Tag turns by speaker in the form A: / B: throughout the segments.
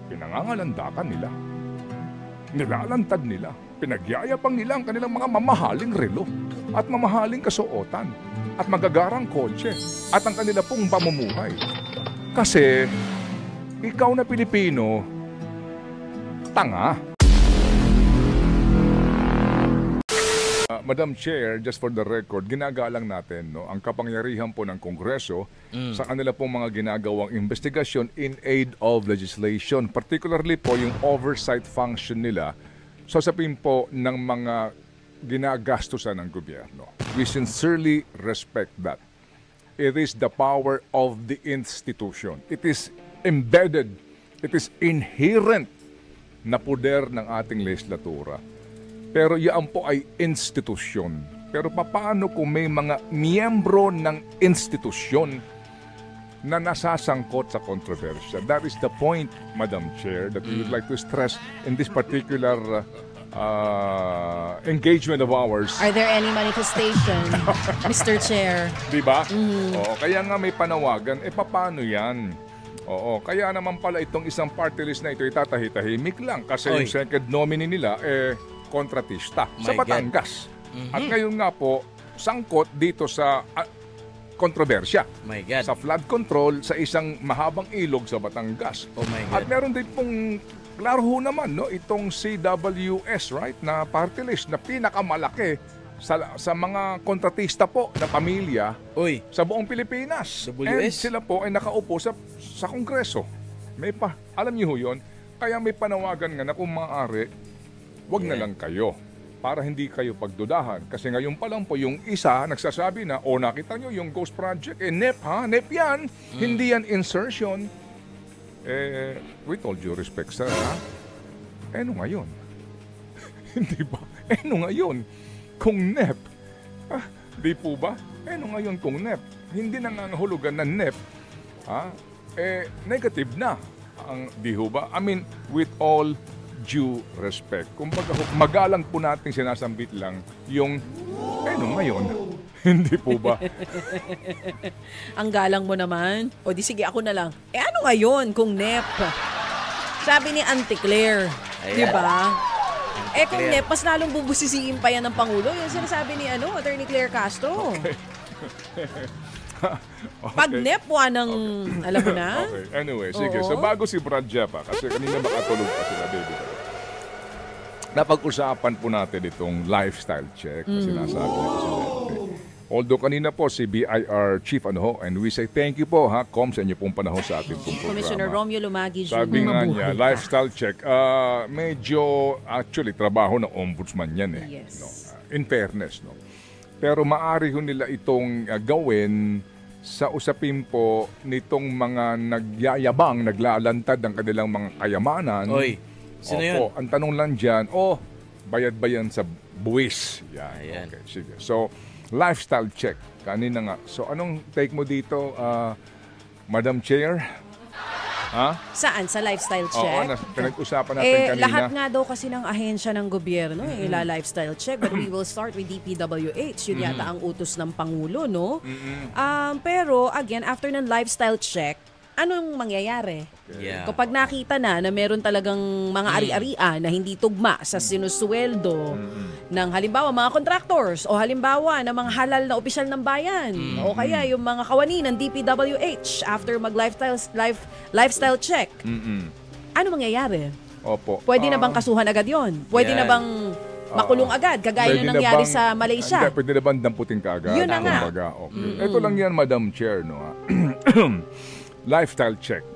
A: pinangangalandakan nila, nilalantad nila, pinagyayabang nila ang kanilang mga mamahaling relo at mamahaling kasuotan at magagarang kotse at ang kanila pong pamumuhay. Kasi ikaw na Pilipino, tanga. Madam Chair, just for the record, ginagalang natin ang kapangyarihan po ng Kongreso sa kanila pong mga ginagawang investigasyon in aid of legislation. Particularly po yung oversight function nila sa usapin po ng mga ginagastusan ng gobyerno. We sincerely respect that. It is the power of the institution. It is embedded, it is inherent na poder ng ating legislatura. Pero yan po ay institusyon. Pero paano kung may mga miyembro ng institusyon na nasasangkot sa kontrobersya? That is the point, Madam Chair, that we would like to stress in this particular engagement of ours.
B: Are there any manifestation, Mr. Chair?
A: Diba? Oo, kaya nga may panawagan, paano yan? Oo, kaya naman pala itong isang party list na ito itatahitahimik lang kasi yung second nominee nila kontratista sa Batangas. At ngayon nga po, sangkot dito sa kontrobersya. Sa flood control sa isang mahabang ilog sa Batangas. At meron din pong klaro naman itong CWS, right, na party list na pinakamalaki sa mga kontratista po na pamilya sa buong Pilipinas. And sila po ay nakaupo sa Kongreso. Alam niyo yun, kaya may panawagan nga na kung maaari, wag na lang kayo para hindi kayo pagdudahan. Kasi ngayon pa lang po yung isa nagsasabi na, nakita nyo yung Ghost Project, NEP ha? NEP yan, hindi yan insertion. With all due respect, sir, ha? Ano ngayon? Hindi ba? Ano ngayon? Kung NEP? Di po ba? Ano ngayon kung NEP? Hindi nangangahulugan ng NEP, ha? Negative na. Di ho ba? I mean, with all due respect. Kung magalang po natin sinasambit lang yung ngayon. Hindi po ba?
B: Ang galang mo naman. O di sige, ako na lang. Ano ngayon kung NEP? Sabi ni Auntie Claire. Di ba? Kung NEP, mas lalong bubusisiin pa yan ng Pangulo. Yung sinasabi ni Attorney Claire Castro. Okay. Pag NEP, alam mo na?
A: Okay, anyway, sige. So bago si Brad Jepa, kasi kanina makatulog pa sila, baby. Napag-usapan po natin itong lifestyle check na sinasabi ni Presidente. Although kanina po si BIR Chief and we say thank you po Com sa inyo pong panahon sa ating pong programa.
B: Commissioner Romeo Lumagi Jr.
A: Sabi nga niya, lifestyle check, medyo actually trabaho ng ombudsman yan
B: Yes.
A: In fairness, Pero maari ho nila itong gawin sa usapin po nitong mga nagyayabang, naglalantad ng kanilang mga kayamanan.
C: Sino yun?
A: Ang tanong lang dyan, bayad ba yan sa buwis? Yan. Okay, sige. So, lifestyle check. Kanina nga. So, anong take mo dito, Madam Chair?
B: Saan? Sa lifestyle check?
A: Pinag-usapan natin kanina.
B: Lahat nga daw kasi ng ahensya ng gobyerno, ila-lifestyle check. But we will start with DPWH. Yun yata ang utos ng Pangulo, no? Pero, again, after ng lifestyle check, anong mangyayari? Kapag nakita na meron talagang mga ari-arian na hindi tugma sa sinusweldo ng halimbawa mga contractors o halimbawa ng mga halal na opisyal ng bayan o kaya yung mga kawani ng DPWH after mag-lifestyle check, ano mangyayari? Pwede na bang kasuhan agad yon? Pwede na bang makulong agad, kagaya na nangyari sa Malaysia?
A: Pwede na bang damputin ka agad?
B: Yun na nga.
A: Ito lang yan, Madam Chair, lifestyle check.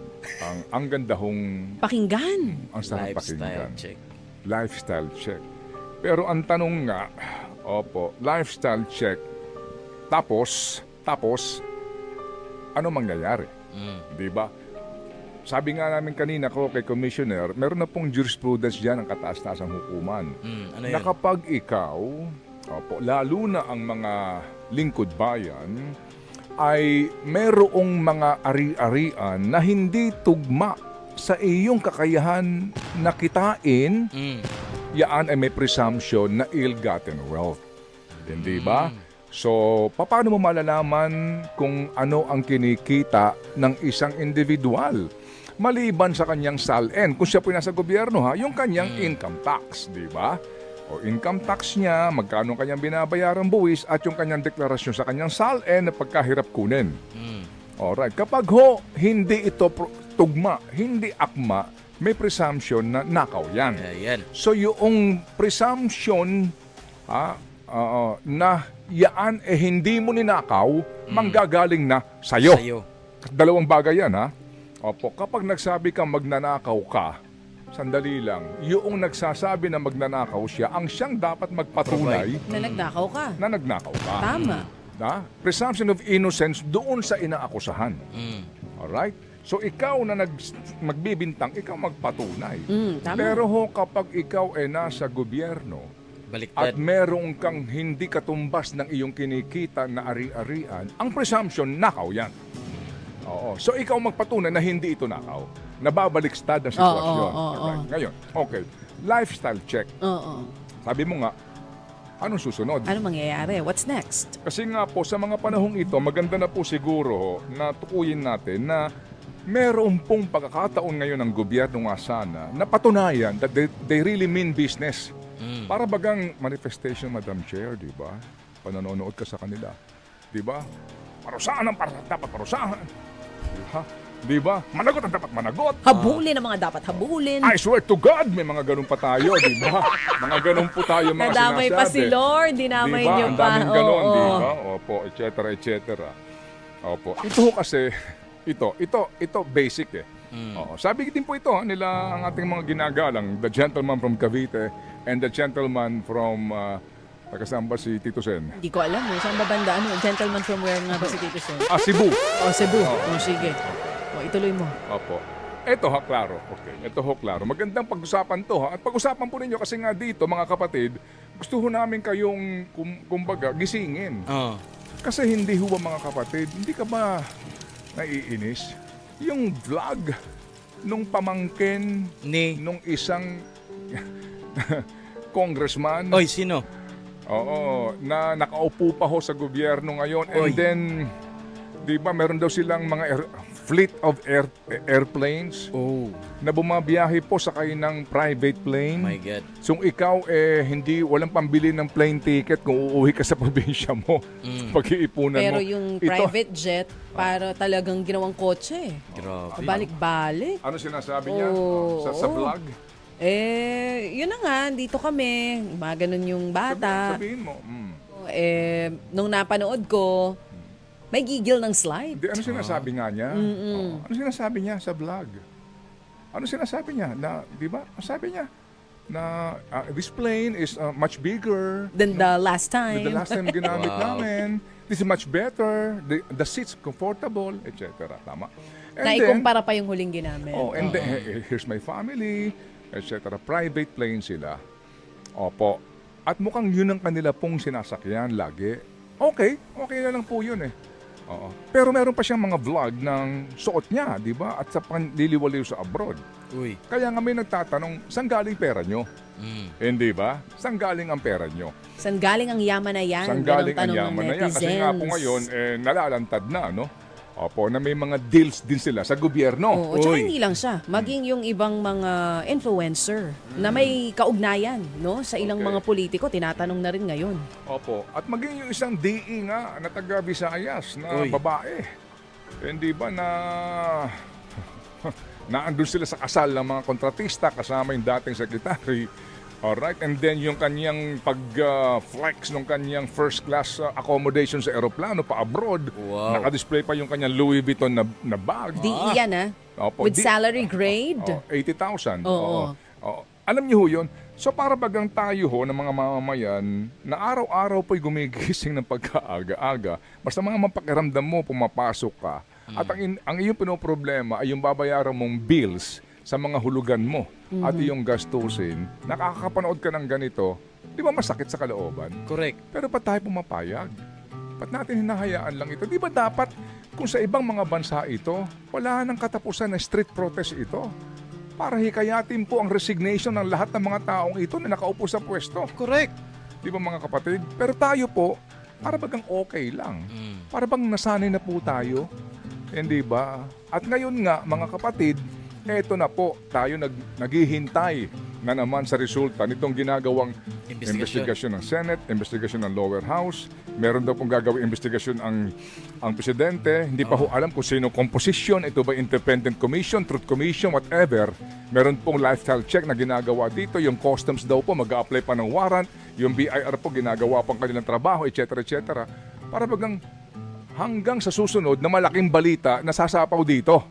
A: Ang ganda hong
B: pakinggan.
A: Ang sarap
C: lifestyle
A: pakinggan.
C: Check.
A: Lifestyle check. Pero ang tanong nga, lifestyle check. Tapos ano mangyayari? Di ba? Sabi nga namin kanina kay Commissioner, meron na pong jurisprudence diyan ang kataas-taasang hukuman.
C: Ano
A: na kapag ikaw, lalo na ang mga lingkod bayan, ay merong mga ari-arian na hindi tugma sa iyong kakayahan na kitain, yaan ay may presumption na ill-gotten wealth. Hindi ba? So, paano mo malalaman kung ano ang kinikita ng isang individual? maliban sa kanyang SALN. Kung siya po nasa gobyerno ha, yung kanyang income tax, di ba? O income tax niya, magkano kanyang binabayarang buwis at yung kanyang deklarasyon sa kanyang SALN na pagkahirap kunin. Alright, kapag hindi ito tugma, hindi akma, may presumption na nakaw yan. So yung presumption na yaan hindi mo ninakaw, manggagaling na sa'yo. Dalawang bagay yan ha. Opo, kapag nagsabi kang magnanakaw ka, sandali lang, yung nagsasabi na magnanakaw siya, ang siyang dapat magpatunay
B: Na nagnakaw ka.
A: na nagnakaw ka.
B: Tama.
A: Presumption of innocence doon sa inaakusahan. Alright? So ikaw na magbibintang, ikaw magpatunay.
B: Tama.
A: Pero kapag ikaw ay nasa gobyerno,
C: Baliktad.
A: at merong kang hindi katumbas ng iyong kinikita na ari-arian, ang presumption, nakaw yan. Oo. So ikaw magpatunay na hindi ito nakaw. Nababaliktad ang sitwasyon. Alright. Ngayon, okay. Lifestyle check. Sabi mo nga, anong susunod?
B: Ano mangyayari? What's next?
A: Kasi nga po, sa mga panahong ito, maganda na po siguro na tukuyin natin na meron pong pagkakataon ngayon ng gobyerno nga sana na patunayan that they really mean business. Para bagang manifestation, Madam Chair, di ba? Pananonood ka sa kanila. Di ba? Parusahan ang dapat parusahan. Di ba? Managot ang dapat managot.
B: Habulin ang mga dapat habulin.
A: I swear to God, may mga ganun pa tayo, di ba? Mga ganun po tayo mga
B: Nadamay
A: sinasabi.
B: pa si Lord, dinamay
A: diba?
B: niyo
A: Ang
B: pa.
A: daming ganun, di ba? Opo, et cetera. Opo. Ito kasi, ito basic eh. Oo. Sabi din po ito nila ang ating mga ginagalang, the gentleman from Cavite and the gentleman from, saan ba si Tito Sen?
B: Hindi ko alam eh. Saan ba banda? Ano? Gentleman from where nga ba si Tito Sen?
A: Cebu.
B: Cebu. Sige. Ituloy mo.
A: Opo. Ito klaro. Okay. Ito klaro. Magandang pag-usapan to ha. At pag-usapan po ninyo kasi nga dito, mga kapatid, gusto ho namin kayong, kumbaga, gisingin. Kasi hindi ho ba, mga kapatid, hindi ka ba naiinis? Yung vlog nung pamangkin nung isang congressman.
C: Oy, sino?
A: Oo, na nakaupo pa ho sa gobyerno ngayon. And then, di ba, meron daw silang mga fleet of airplanes na bumabiyahe po sa ng private plane.
C: My God.
A: So ikaw walang pambili ng plane ticket kung uuwi ka sa probinsya mo. Pag-iipunan mo.
B: Pero yung private jet, para talagang ginawang kotse.
C: Grabe.
B: Balik-balik.
A: Ano sinasabi niya sa vlog?
B: Yun na nga, dito kami. Mga ganun yung bata.
A: Sabihin mo.
B: Nung napanood ko, may gigil ng slide.
A: Ano sinasabi nga niya? Ano sinasabi niya sa vlog? Ano sinasabi niya? Na, di ba? Sabi niya na this plane is much bigger
B: than the last time.
A: The last time ginamit namin. This is much better. The seats comfortable, etc. Tama.
B: Naikumpara pa yung huling ginamit.
A: And then, here's my family, etc. Private plane sila. Opo. At mukhang yun ang kanila pong sinasakyan lagi. Okay na lang po yun eh. Pero meron pa siyang mga vlog ng suot niya, di ba? At sa panliliwaliw sa abroad. Kaya nga may nagtatanong, saan galing pera nyo? Hindi ba? Saan galing ang pera nyo?
B: Saan galing ang yaman na yan?
A: Saan galing ang yaman na yan? Kasi nga po ngayon, nalalantad na, no? Opo, na may mga deals din sila sa gobyerno.
B: Tsaka hindi lang siya. Maging yung ibang mga influencer na may kaugnayan, no? Sa ilang mga politiko, tinatanong na rin ngayon.
A: Opo. At maging yung isang DE nga na taga Visayas na babae. Hindi ba na naandun sila sa kasal ng mga kontratista kasama yung dating sekretary. Alright, and then yung kanyang pag-flex ng kanyang first class accommodation sa aeroplano pa abroad.
C: Wow.
A: Naka-display pa yung kanyang Louis Vuitton na bag.
B: DE yan
A: Opo,
B: with salary grade.
A: 80,000.
B: Oo.
A: Alam niyo ho yun? So para bagang tayo ho ng mga mamamayan na araw-araw po'y gumigising ng pagkaaga-aga. Basta mga mapakiramdam mo, pumapasok ka. At ang iyong pinoproblema ay yung babayaran mong bills sa mga hulugan mo at iyong gastusin. Nakakapanood ka ng ganito, di ba masakit sa kalooban?
C: Correct.
A: Pero ba't tayo pumapayag? Ba't natin hinahayaan lang ito? Di ba dapat kung sa ibang mga bansa ito, wala nang katapusan na street protest ito? Para hikayatin po ang resignation ng lahat ng mga taong ito na nakaupo sa pwesto.
C: Correct.
A: Di ba mga kapatid? Pero tayo po, para bagang okay lang. Para bang nasanay na po tayo. Hindi ba? At ngayon nga, mga kapatid, eto na po, tayo naghihintay na naman sa resulta nitong ginagawang investigasyon ng Senate, investigasyon ng lower house. Meron daw pong gagawing investigasyon ang presidente. Hindi pa ho alam kung sino composition. Ito ba independent commission, truth commission, whatever. Meron pong lifestyle check na ginagawa dito. Yung customs daw po mag-a-apply pa ng warrant. Yung BIR po ginagawa pang kanilang trabaho, etc. etc. Para bagang hanggang sa susunod na malaking balita na sasapaw dito.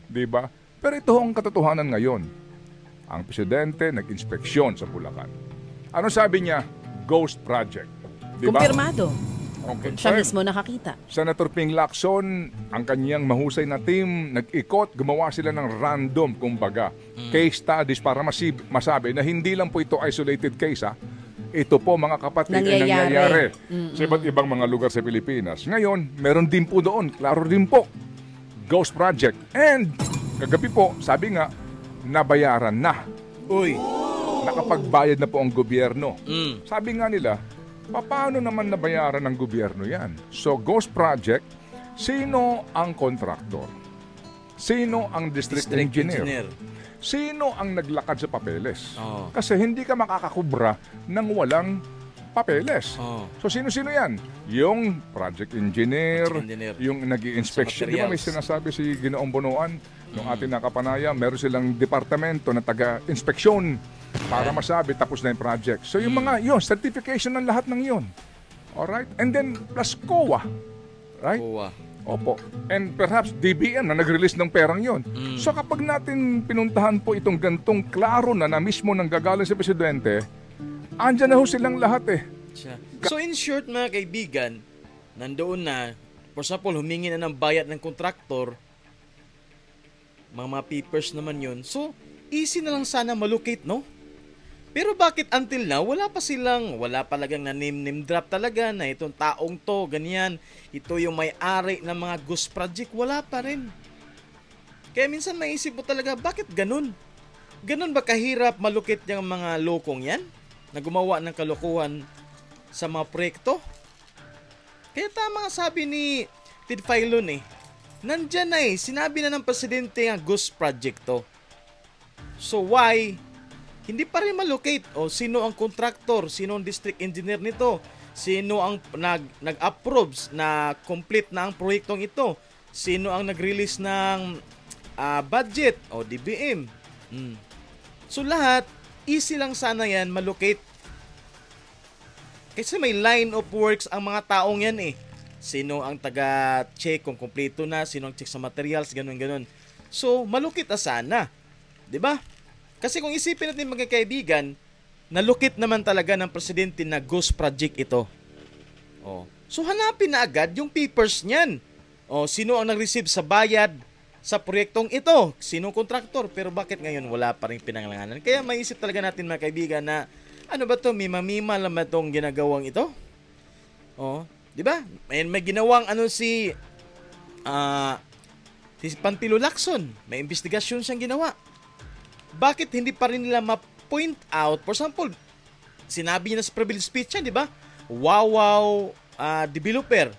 A: Diba? Pero ito ang katotohanan ngayon. Ang presidente nag-inspeksyon sa Bulacan. Ano sabi niya? Ghost project. Diba?
B: Kumpirmado.
A: Okay.
B: Siya mismo nakakita.
A: Senator Ping Lacson, ang kanyang mahusay na team, nag-ikot, gumawa sila ng random, kumbaga, case studies para masabi na hindi lang po ito isolated case, ha? Ito po, mga kapatid, ay nangyayari sa iba't ibang mga lugar sa Pilipinas. Ngayon, meron din po doon, klaro din po, ghost project. And, kagabi po, sabi nga, nabayaran na.
C: Uy.
A: Nakapagbayad na po ang gobyerno. Sabi nga nila, paano naman nabayaran ng gobyerno yan? So, ghost project, sino ang contractor? Sino ang district engineer? Sino ang naglakad sa papeles? Kasi hindi ka makakakubra ng walang papeles. So, sino-sino yan? Yung project engineer, yung nag-i-inspection. Di ba may sinasabi si Ginoong Bonoan, nung ating nakapanaya, meron silang departamento na taga-inspeksyon para masabi tapos na yung project. So, yung mga, yun, certification ng lahat ng yun. Alright? And then, plus COA. Right?
C: COA.
A: Opo. And perhaps DBM na nag-release ng perang yon. So kapag natin pinuntahan po itong gantong klaro na mismo nang gagaling sa presidente, andyan na ho silang lahat eh.
C: So in short mga kaibigan, nandoon na, for example, humingi na ng bayad ng kontraktor, mga papers naman yun. So, easy na lang sana malocate, no? Pero bakit until now, wala pa lagang na name drop talaga na itong taong to, ganyan, ito yung may-ari ng mga ghost project, wala pa rin. Kaya minsan maisip mo talaga, bakit ganun? Ganun ba kahirap malukit yung mga lokong yan? Na gumawa ng kalokohan sa mga proyekto? Kaya tama nga sabi ni Ted Filon nandyan na sinabi na ng presidente nga ghost project to. So why hindi pa rin malocate? O sino ang contractor? Sino ang district engineer nito? Sino ang nag-approve na complete na ang proyektong ito? Sino ang nag-release ng budget? O DBM? So lahat, easy lang sana yan malocate. Kasi may line of works ang mga taong yan Sino ang taga-check kung kompleto na? Sino ang check sa materials? Ganun. So, malukit sana. 'Di ba? Kasi kung isipin natin mga kaibigan, nalukit naman talaga ng presidente na ghost project ito. So hanapin na agad yung papers niyan. Sino ang nag-receive sa bayad sa proyektong ito? Sinong kontraktor? Pero bakit ngayon wala pa rin pinanglanganan? Kaya maisip talaga natin mga kaibigan na ano ba to? Mima-mima lang ba itong ginagawang ito? Di ba? May ginawang si Panfilo Lacson. May investigasyon siyang ginawa. Bakit hindi pa rin nila ma-point out? For example, sinabi niya na sa privilege speech yan, di ba? Wow, developer.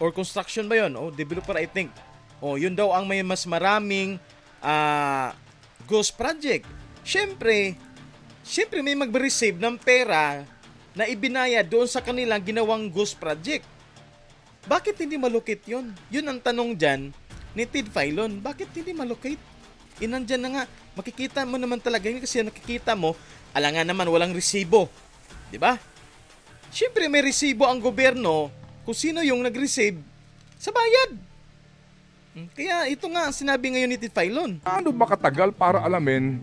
C: Or construction ba yun? Developer, I think. Yun daw ang may mas maraming ghost project. Siyempre may mag-receive ng pera na ibinaya doon sa kanilang ginawang ghost project. Bakit hindi malocate yun? Yun ang tanong dyan ni Ted Filon. Bakit hindi malocate? Nandyan na nga. Makikita mo naman talaga yun kasi nakikita mo, alangan naman walang resibo. Diba? Siyempre may resibo ang gobyerno kung sino yung nag-receive sa bayad. Kaya ito nga ang sinabi ngayon ni Ted Filon.
A: Ano ba katagal para alamin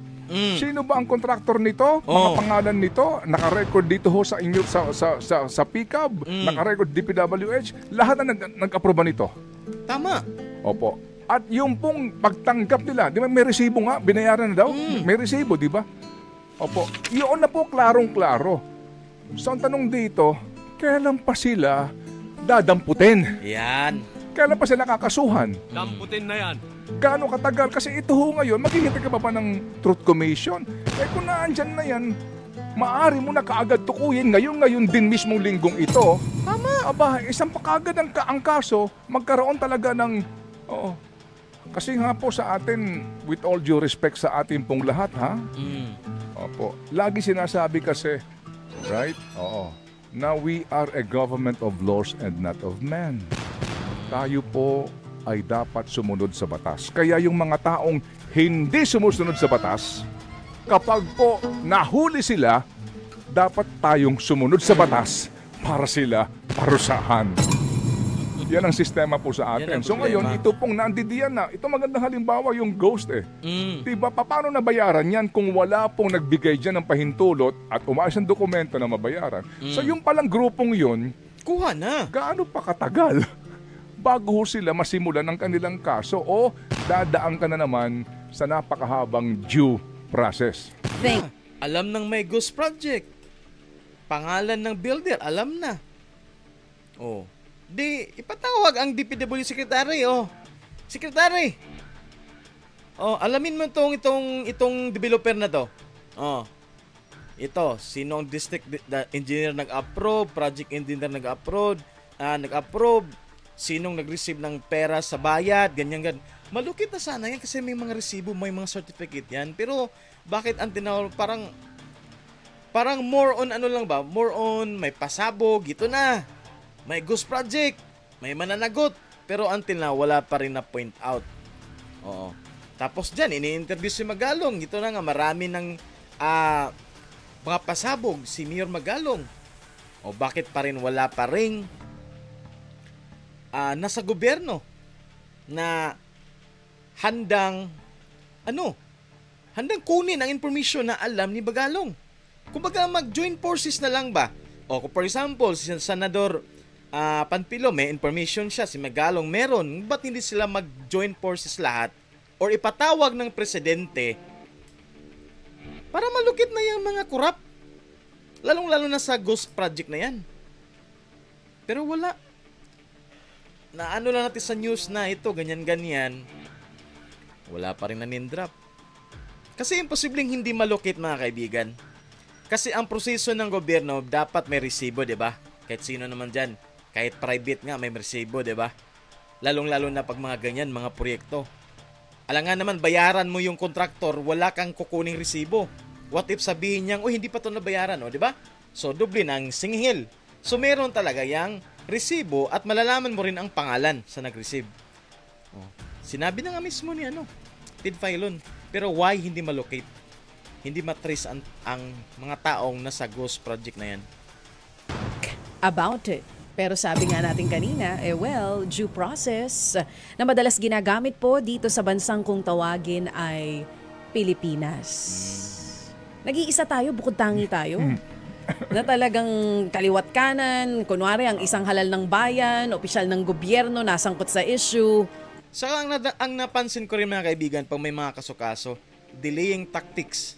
A: sino ba ang kontraktor nito? Mga pangalan nito, naka-record dito ho sa inyo sa PCAB, naka-record DPWH, lahat na nag-aproba nito.
C: Tama.
A: Opo. At yung pong pagtanggap nila, di ba may resibo nga, binayaran na daw? May resibo, di ba? Opo. Yun na po klarong-klaro. So ang tanong dito, kailan pa sila dadamputin?
C: Yan.
A: Kailan pa sila kakasuhan?
D: Damputin na yan.
A: Gaano katagal? Kasi ito ho ngayon, maghihintay ka ba ng Truth Commission? Kung naandyan na yan, maaari mo na kaagad tukuyin ngayon din mismong linggong ito. Tama. Aba, isang pa kaagad ang kaso, magkaroon talaga ng Kasi nga po sa atin, with all due respect sa atin pong lahat, ha? Opo. Lagi sinasabi kasi, right? Oo. Na we are a government of laws and not of men. Tayo po ay dapat sumunod sa batas. Kaya yung mga taong hindi sumusunod sa batas, kapag po nahuli sila, dapat tayong sumunod sa batas para sila parusahan. Yan ang sistema po sa atin. So ngayon, ito pong nandidiyan na. Ito magandang halimbawa yung ghost eh. Diba, paano nabayaran yan kung wala pong nagbigay dyan ng pahintulot at umayos ang dokumento na mabayaran? So yung palang grupong yun,
C: kuha na.
A: gaano pa katagal bago sila masimulan ng kanilang kaso o dadaan ka na naman sa napakahabang due process?
C: Alam ng may ghost project. Pangalan ng builder, alam na. Oh. Di, ipatawag ang DPW Secretary, oh. Secretary! Oh, alamin mo itong developer na to. Oh. Ito, sino ang district engineer nag-approve, project engineer nag-approve, sinong nag-receive ng pera sa bayad, ganyan. Malukit na sana yan kasi may mga resibo, may mga certificate yan. Pero, bakit ang tinawag, parang more on ano lang ba? More on may pasabog, ito na. May ghost project, may mananagot, pero until na wala pa rin na point out. Oo. Tapos dyan, ini-interview si Magalong. Ito na nga, marami ng mga pasabog si Mayor Magalong. O bakit pa rin wala pa rin nasa gobyerno na handang kunin ang information na alam ni Magalong. Kumbaga mag-join forces na lang ba? O for example, si Senador Panpilo, may information siya, si Magalong meron, ba't hindi sila mag-join forces lahat or ipatawag ng presidente para malukit na yung mga kurap, lalong-lalo na sa ghost project na yan. Pero wala. Naano lang natin sa news na ito, ganyan-ganyan, wala pa rin na name-drop. Kasi imposibleng hindi malukit, mga kaibigan. Kasi ang proseso ng gobyerno dapat may resibo, 'di ba? Kahit sino naman diyan, kahit private nga may resibo, 'di ba? Lalong-lalo na pag mga ganyan, mga proyekto. Alangan naman bayaran mo yung kontraktor, wala kang kukuning resibo. What if sabihin niyang, hindi pa 'to nabayaran, 'di ba? So doble nang singil. So meron talaga yang resibo at malalaman mo rin ang pangalan sa nag-receive. Sinabi na nga mismo ni Ted Filon. Pero why hindi malocate? Hindi matrace ang mga taong nasa ghost project na yan.
B: About it. Pero sabi nga natin kanina, due process na madalas ginagamit po dito sa bansang kung tawagin ay Pilipinas. Nag-iisa tayo, bukod tangi tayo. Na talagang kaliwat kanan, kunwari ang isang halal ng bayan, opisyal ng gobyerno, nasangkot sa issue.
C: Saka ang napansin ko rin, mga kaibigan, pag may mga kaso-kaso, delaying tactics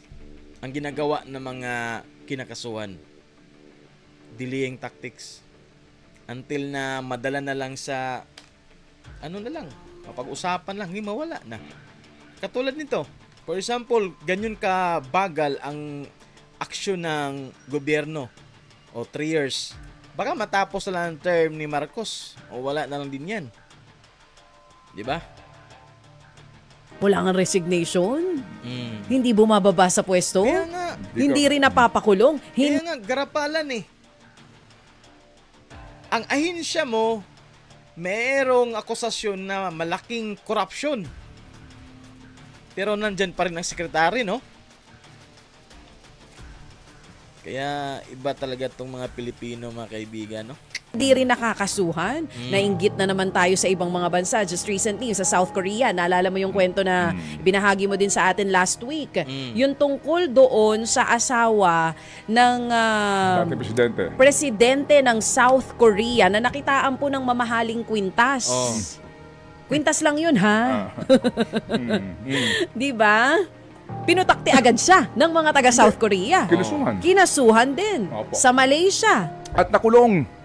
C: ang ginagawa ng mga kinakasuhan. Delaying tactics. Until na madala na lang sa mapag-usapan lang, mawala na. Katulad nito, for example, ganyan ka bagal ang aksyon ng gobyerno o 3 years. Baka matapos na lang ang term ni Marcos o wala na lang din yan. Di ba?
B: Wala nga resignation. Hindi bumababa sa pwesto.
C: Kaya nga.
B: Hindi rin napapakulong.
C: Kaya nga, garapalan eh. Ang ahinsya mo, merong akusasyon na malaking korupsyon. Pero nandyan pa rin ang sekretary, no? Kaya iba talaga itong mga Pilipino, mga kaibigan, no?
B: Hindi rin nakakasuhan. Nainggit na naman tayo sa ibang mga bansa. Just recently, sa South Korea, naalala mo yung kwento na binahagi mo din sa atin last week. Yung tungkol doon sa asawa ng presidente ng South Korea na nakitaan po ng mamahaling kwintas. Kwintas lang yun, ha? Di ba? Pinutakti agad siya ng mga taga South Korea. Kinasuhan din.
A: Opo.
B: Sa Malaysia.
A: At nakulong.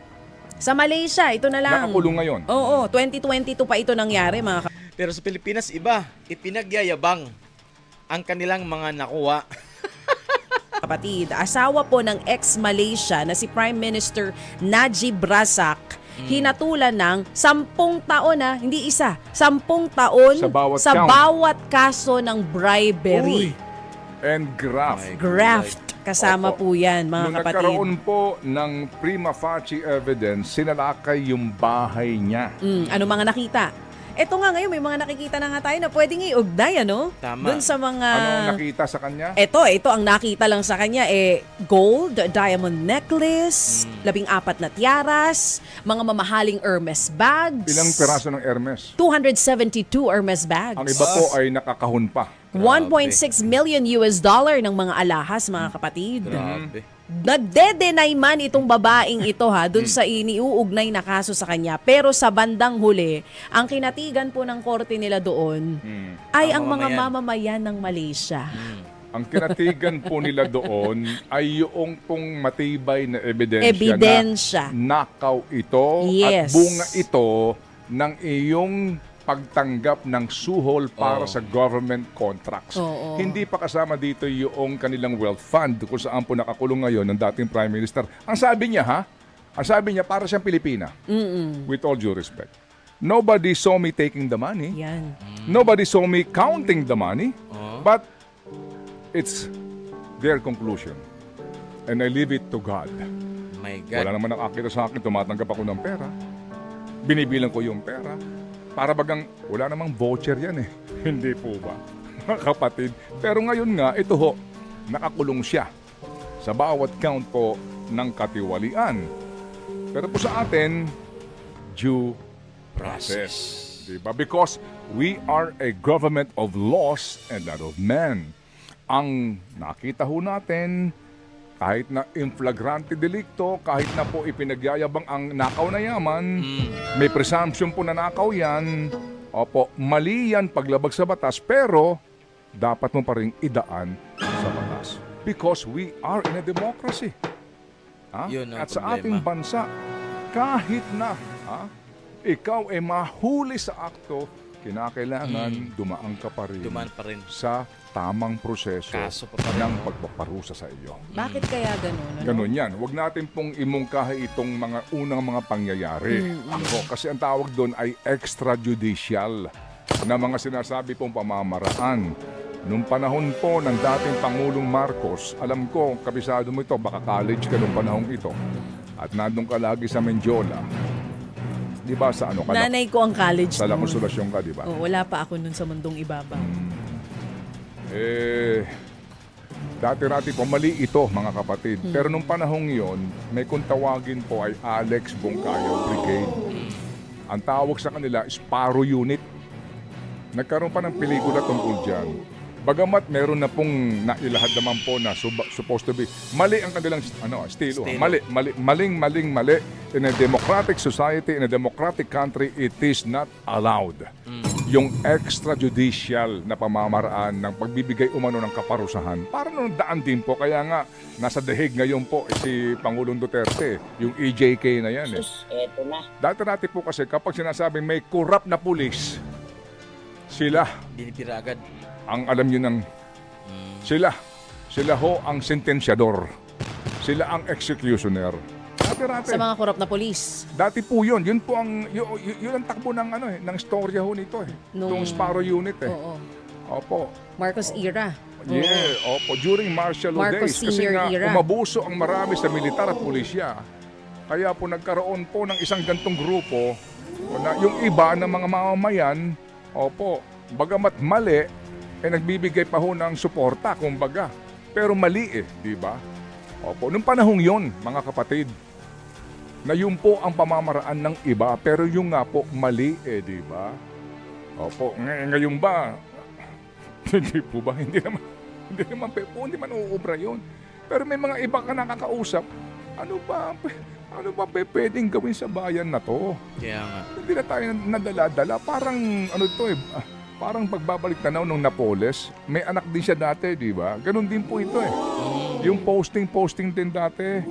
B: Sa Malaysia, ito na lang.
A: Nakakulong ngayon.
B: Oo, 2022 pa ito nangyari, mga
C: Pero sa Pilipinas, iba. Ipinagyayabang ang kanilang mga nakuha.
B: kapatid. Asawa po ng ex-Malaysia na si Prime Minister Najib Razak hinatulan ng 10 taon hindi isa, 10 taon
A: Sa bawat count.
B: bawat kaso ng bribery.
A: And graft.
B: Graft. Kasama
A: Opo.
B: po yan, mga
A: Nung
B: kapatid.
A: nagkaroon po ng prima facie evidence, sinalakay yung bahay niya.
B: Ano mga nakita? Ito nga ngayon, may mga nakikita na nga tayo na pwedeng iugnay,
C: Tama.
B: Doon sa mga...
A: Ano ang nakita sa kanya?
B: Ito ang nakita lang sa kanya, gold, diamond necklace, 14 na tiaras, mga mamahaling Hermes bags.
A: Ilang peraso ng Hermes?
B: 272 Hermes bags.
A: Ang iba po ay nakakahon pa.
B: $1.6 million ng mga alahas, mga kapatid.
C: Grabe.
B: Nagde-deny man itong babaeng ito dun sa iniuugnay na kaso sa kanya. Pero sa bandang huli, ang kinatigan po ng korte nila doon ay ang mga mamamayan ng Malaysia.
A: Ang kinatigan po nila doon ay yung pong matibay na
B: Ebidensya.
A: na nakaw ito
B: Yes.
A: at bunga ito ng iyong pagtanggap ng suhol para sa government contracts.
B: Oo.
A: Hindi pa kasama dito yung kanilang wealth fund kung saan po nakakulong ngayon ng dating Prime Minister. Ang sabi niya para siyang Pilipina. With all due respect. Nobody saw me taking the money.
B: Yan.
A: Nobody saw me counting the money. But it's their conclusion. And I leave it to God.
C: My God.
A: Wala naman nakakita sa akin, tumatanggap ako ng pera. Binibilang ko yung pera. Para bagang wala namang voucher yan Hindi po ba? Mga kapatid. Pero ngayon nga, ito nakakulong siya sa bawat count po ng katiwalian. Pero po sa atin, due process. Diba? Because we are a government of laws and not of men. Ang nakita natin, kahit na inflagrante delikto, kahit na po ipinagyayabang ang nakaw na yaman, may presumption po na nakaw yan, mali yan paglabag sa batas, pero dapat mo pa rin idaan sa batas. Because we are in a democracy.
C: Yun ang
A: At sa
C: problema.
A: ating bansa, kahit na ikaw ay mahuli sa akto, kinakailangan dumaan ka pa rin
C: Dumaan pa rin.
A: sa tamang proseso
C: Kaso pa rin,
A: ng pagpaparusa sa iyo.
B: Bakit kaya ganun?
A: Ganun yan. Huwag natin pong imungkahi itong mga unang mga pangyayari. Kasi ang tawag doon ay extrajudicial na mga sinasabi pong pamamaraan. Nung panahon po ng dating Pangulong Marcos, alam ko, kabisado mo ito, baka college ka nung panahong ito. At nandun ka lagi sa Mendiola. Di ba sa ano ka?
B: Nanay ko ang college
A: Sa La
B: noon.
A: Consolacion ka, di ba?
B: Wala pa ako nun sa mundong ibabaw.
A: Dati-rati po, mali ito mga kapatid. Pero nung panahong yon, may kung tawagin po ay Alex Bongkayo Brigade. Ang tawag sa kanila, Sparrow Unit. Nagkaroon pa ng pelikula tungkol dyan. Bagamat meron na pong nailahad naman po na supposed to be mali ang kanilang estilo. Mali. In a democratic society, in a democratic country, it is not allowed. Yung extrajudicial na pamamaraan ng pagbibigay umano ng kaparusahan. Para nung daan din po. Kaya nga, nasa dahig ngayon po si Pangulong Duterte. Yung EJK na yan
D: Eto na.
A: Dati-rati po kasi kapag sinasabing may corrupt na pulis, sila
C: Binibira agad.
A: ang alam nyo ng sila ho ang sentensyador. Sila ang executioner. Dati-rati.
B: Sa mga korap na polis.
A: Dati po yun. Yun po ang, yun ang takbo ng, ng storya ho nito Itong Sparrow Unit
B: Oo.
A: Opo.
B: Marcos era.
A: Yeah, opo. During martial law
B: Marcos
A: days. Kasi
B: Sr.
A: nga,
B: era.
A: umabuso ang marami sa militar at pulisya. Kaya po nagkaroon po ng isang gantong grupo na yung iba ng mga mamamayan, bagamat mali, nagbibigay pa ho ng suporta, kumbaga. Pero mali di ba? Nung panahong yon, mga kapatid, na yun po ang pamamaraan ng iba, pero yung nga po mali di ba? Ngayon ba, hindi po ba? Hindi naman uubra yun. Pero may mga iba ka nakakausap, ano ba pwedeng gawin sa bayan na to?
C: Kaya nga.
A: Hindi na tayo nadala-dala. Parang, parang pagbabalik tanaw nung Napoles, may anak din siya dati, di ba? Ganon din po ito Yung posting din dati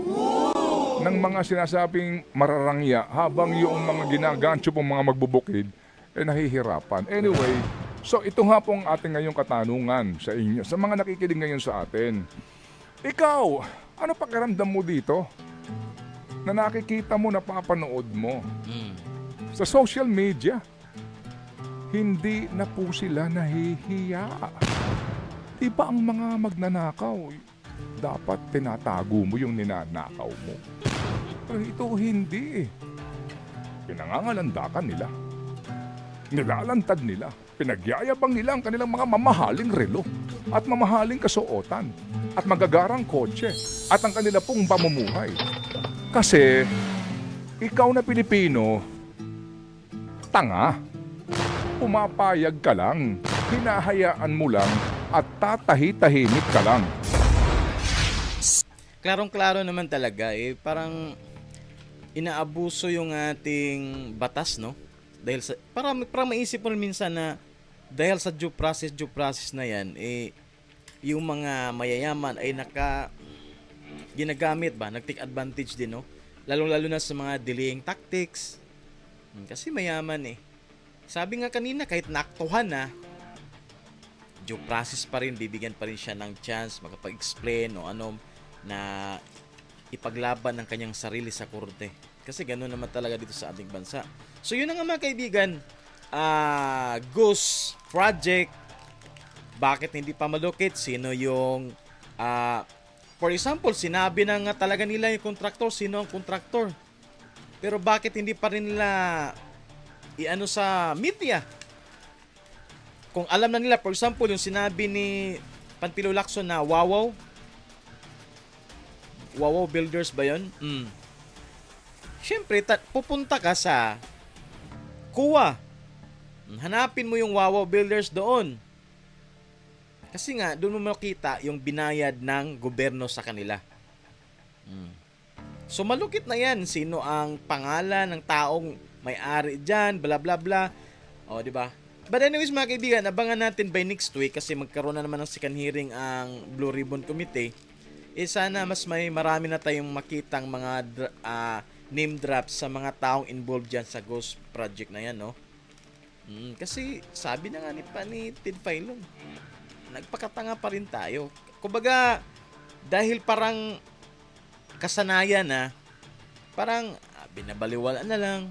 A: ng mga sinasabing mararangya habang yung mga ginagancho pong mga magbubukid, nahihirapan. Anyway, so ito nga po ang ating ngayong katanungan sa inyo, sa mga nakikinig ngayon sa atin. Ikaw, ano pakiramdam mo dito? na nakikita mo, napapanood mo
C: Mm.
A: sa social media, hindi na po sila nahihiya. Di ba ang mga magnanakaw, dapat tinatago mo yung ninanakaw mo? Pero ito hindi eh. Pinangangalandakan nila. Nilalantad nila. Pinagyayabang nila ang kanilang mga mamahaling relo at mamahaling kasuotan at magagarang kotse at ang kanila pong pamumuhay. Kasi ikaw na Pilipino, tanga. Pumapayag ka lang, hinahayaan mo lang at tatahi-tahimik ka lang.
C: Klarong-klaro naman talaga parang inaabuso yung ating batas, no? Dahil sa para maisip mo rin minsan na dahil sa due process na yan, yung mga mayayaman ay ginagamit ba, nag-take advantage din, no? Lalong-lalo na sa mga delaying tactics. Kasi mayaman Sabi nga kanina, kahit naaktuhan na, due process pa rin, bibigyan pa rin siya ng chance makapag-explain o ano na ipaglaban ng kanyang sarili sa korte. Kasi gano'n naman talaga dito sa ating bansa. So yun na nga mga kaibigan, Goose Project, bakit hindi pa malocate? Sino yung, for example, sinabi na nga talaga nila yung kontraktor, sino ang kontraktor? Pero bakit hindi pa rin nila iano sa media? Kung alam na nila, for example, yung sinabi ni Panfilo Lacson na Wawaw Builders ba yun? Siyempre, pupunta ka sa KUA. Hanapin mo yung Wawaw Builders doon. Kasi nga, doon mo makita yung binayad ng gobyerno sa kanila. So, malukit na yan. Sino ang pangalan ng taong may-ari dyan, bla bla bla. O, di ba? But anyways, mga kaibigan, abangan natin by next week kasi magkaroon na naman ng second hearing ang Blue Ribbon Committee. Sana mas marami na tayong makitang mga name drops sa mga taong involved dyan sa Ghost Project na yan, no? Kasi sabi na nga ni Ted Filon, nagpakatanga pa rin tayo. Kumbaga, dahil parang kasanayan na, parang binabaliwala na lang.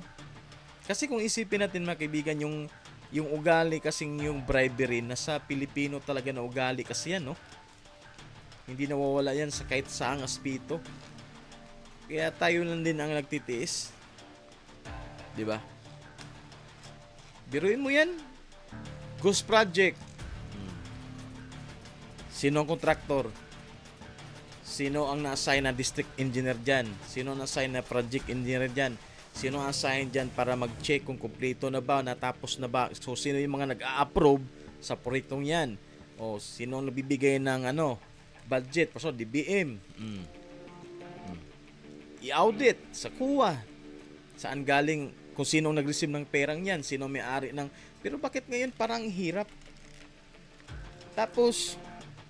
C: Kasi kung isipin natin mga kaibigan, yung ugali kasing yung bribery, nasa Pilipino talaga na ugali kasi yan, no? Hindi nawawala yan sa kahit saang aspito. Kaya tayo lang din ang nagtitiis. 'Di ba? Biruin mo yan. Ghost Project. Sino ang kontraktor? Sino ang na-assign na district engineer dyan? Sino ang na-assign na project engineer dyan? Sino ang assign dyan para mag-check kung kumpleto na ba, natapos na ba? So, sino yung mga nag-a-approve sa proyektong yan? O, sino ang nabibigay ng budget? So, DBM. I-audit sa KUA. Saan galing, kung sino ang nag-receive ng perang yan? Sino may-ari ng... Pero bakit ngayon parang hirap? Tapos,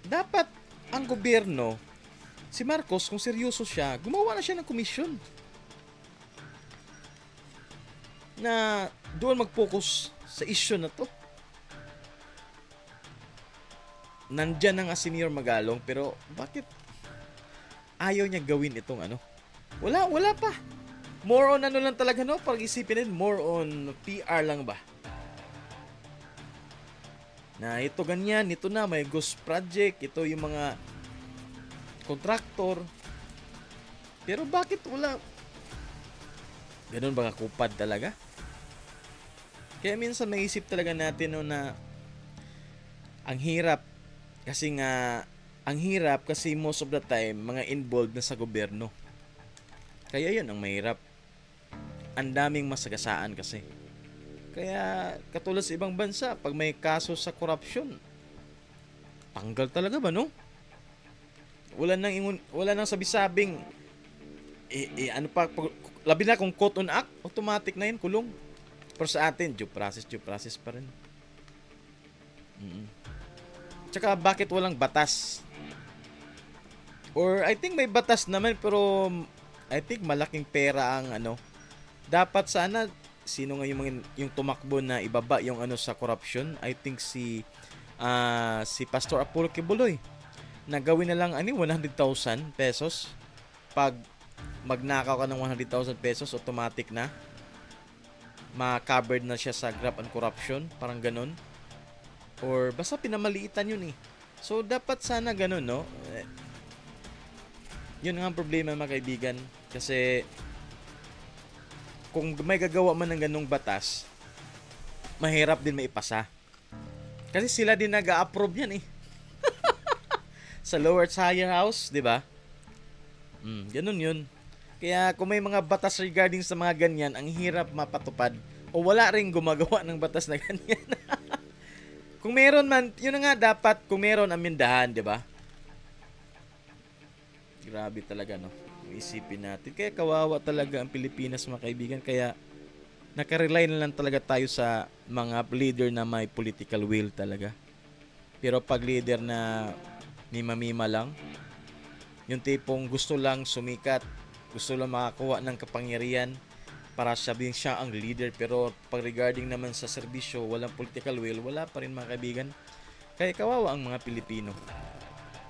C: dapat ang gobyerno, si Marcos, kung seryoso siya, gumawa na siya ng komisyon na doon mag-focus sa issue na to. Nandyan na nga si Mayor Magalong, pero bakit ayaw niya gawin itong Wala pa. More on lang talaga, no? Pag-isipin din, more on PR lang ba? Na ito ganyan, ito na, may Ghost Project, ito yung mga kontraktor. Pero bakit wala? Ganun ba kakupad talaga? Kaya minsan naisip talaga natin na ang hirap kasi most of the time mga involved na sa gobyerno. Kaya yun ang mahirap. Ang daming masagasaan kasi. Kaya katulad sa ibang bansa, pag may kaso sa corruption, tanggal talaga ba, no? Wala nang sabi-sabing labi na kung caught on act, automatic na yun, kulong. Pero sa atin, due process pa rin. Tsaka bakit walang batas? Or I think may batas naman, pero I think malaking pera ang dapat sana sino nga yung tumakbo na ibaba yung sa corruption. I think si Pastor Apollo Kibuloy na gawin na lang 100,000 pesos pag magnakaw ka ng 100,000 pesos, automatic na. Ma-covered na siya sa graft and corruption, parang ganun. Or basta pinamaliitan yun eh. So, dapat sana ganun, no? Yun nga ang problema, mga kaibigan. Kasi, kung may gagawa man ng ganung batas, mahirap din maipasa. Kasi sila din nag-a-approve yan eh. Sa lower at higher house, di ba? Ganun yun. Kaya kung may mga batas regarding sa mga ganyan, ang hirap mapatupad. O wala rin gumagawa ng batas na ganyan. Kung meron man, yun na nga dapat, kung meron, amindahan, di ba? Grabe talaga, no? Isipin natin. Kaya kawawa talaga ang Pilipinas, mga kaibigan. Kaya nakarely na lang talaga tayo sa mga leader na may political will talaga. Pero pag leader na mima-mima lang, yung tipong gusto lang sumikat, gusto lang makakuha ng kapangyarihan para sabihin siya ang leader, pero pag regarding naman sa serbisyo, walang political will, wala pa rin, mga kaibigan. Kaya kawawa ang mga Pilipino.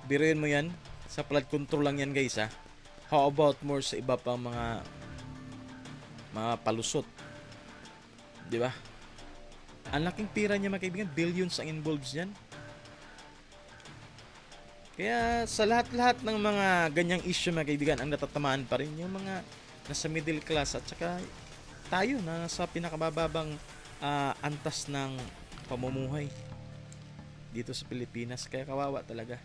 C: Biruin mo yan, sa flood control lang yan, guys, ha. How about more sa iba pang mga palusot? Di ba? Ang laking pira niya, mga kaibigan, billions ang involved diyan. Kaya sa lahat-lahat ng mga ganyang issue, mga kaibigan, ang natatamaan pa rin yung mga nasa middle class at saka tayo na nasa pinakabababang antas ng pamumuhay dito sa Pilipinas. Kaya kawawa talaga.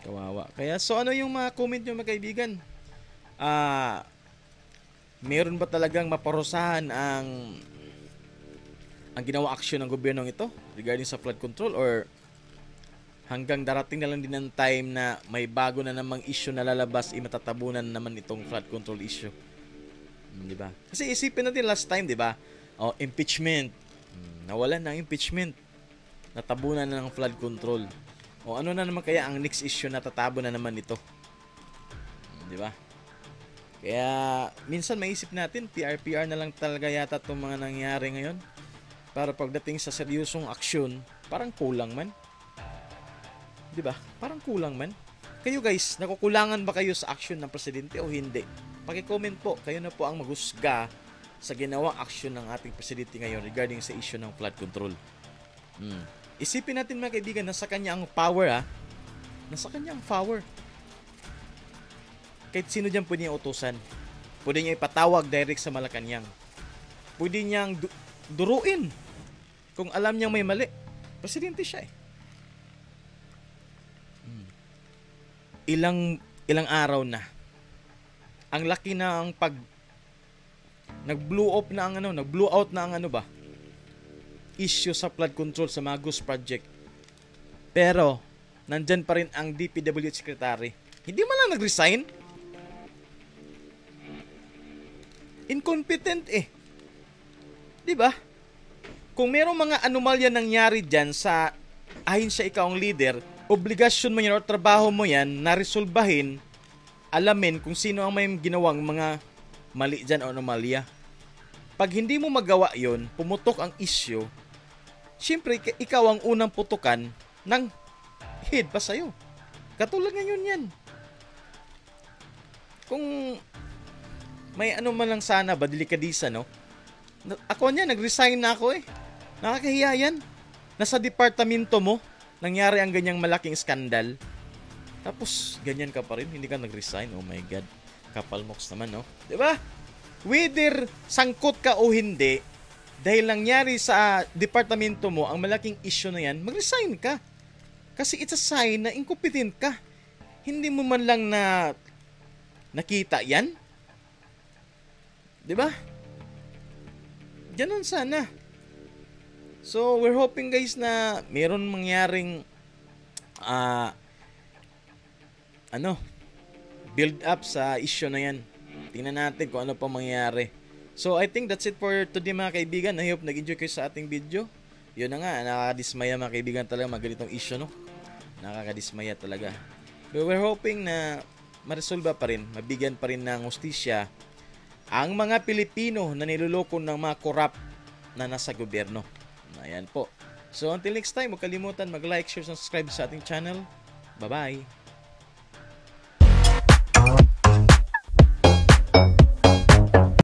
C: Kawawa. Kaya so ano yung mga comment nyo, mga kaibigan? Meron ba talagang maparusahan ang ginawa aksyon ng gobyernong ito regarding sa flood control, or hanggang darating na lang din ng time na may bago na namang issue na lalabas, matatabunan naman itong flood control issue. Di ba? Kasi isipin natin last time, di ba? Impeachment. Nawalan ng impeachment. Natabunan na ng flood control. Ano na naman kaya ang next issue na tatabo na naman ito? Di ba? Kaya minsan maisip natin, PR na lang talaga yata itong mga nangyari ngayon. Para pagdating sa seryosong aksyon, parang kulang man. Di ba? Parang kulang man. Kayo guys, nakukulangan ba kayo sa aksyon ng presidente o hindi? Paki-comment po, kayo na po ang maghusga sa ginawang aksyon ng ating presidente ngayon regarding sa issue ng flood control. Isipin natin, mga kaibigan, nasa kanya ang power, ha? Nasa kanya ang power. Kahit sino dyan pwede niyang utusan. Pwede niya ipatawag direct sa Malacanang. Pwede niyang duruin kung alam niyang may mali. Presidente siya eh. Ilang araw na. Ang laki na ang nag-blow out na ang issue sa flood control sa Magus Project. Pero nandyan pa rin ang DPWH Secretary. Hindi man lang nag-resign. Incompetent eh. 'Di ba? Kung merong mga anomalya nangyari diyan sa ahensya, ikaw ang leader, obligasyon mo yan o trabaho mo yan na resolbahin, alamin kung sino ang may ginawang mga mali dyan o anomalya. Pag hindi mo magawa yon, pumutok ang issue, syempre ikaw ang unang putukan ng head pa sa'yo. Katulad ngayon yan. Kung may ano man lang sana ba, delikadisa, no? Ako niya, nag-resign na ako eh. Nakakahiya yan. Nasa departamento mo, nangyari ang ganyang malaking skandal. Tapos, ganyan ka pa rin, hindi ka nag-resign. Oh my God. Kapalmoks naman, no? Diba? Whether sangkot ka o hindi, dahil nangyari sa departamento mo ang malaking issue na yan, mag-resign ka. Kasi it's a sign na incompetent ka. Hindi mo man lang nakita yan. Diba? Ganun sana. So, we're hoping guys na meron mangyaring build up sa issue na yan. Tingnan natin kung ano pa mangyari. So, I think that's it for today, mga kaibigan. I hope nag-enjoy kayo sa ating video. Yun na nga, nakakadismaya, mga kaibigan, talaga mga ganitong issue, no? Nakakadismaya talaga. But we're hoping na maresolba pa rin, mabigyan pa rin ng hustisya ang mga Pilipino na niloloko ng mga corrupt na nasa gobyerno. Ayan po. So until next time, huwag kalimutan mag-like, share, subscribe sa ating channel. Bye-bye!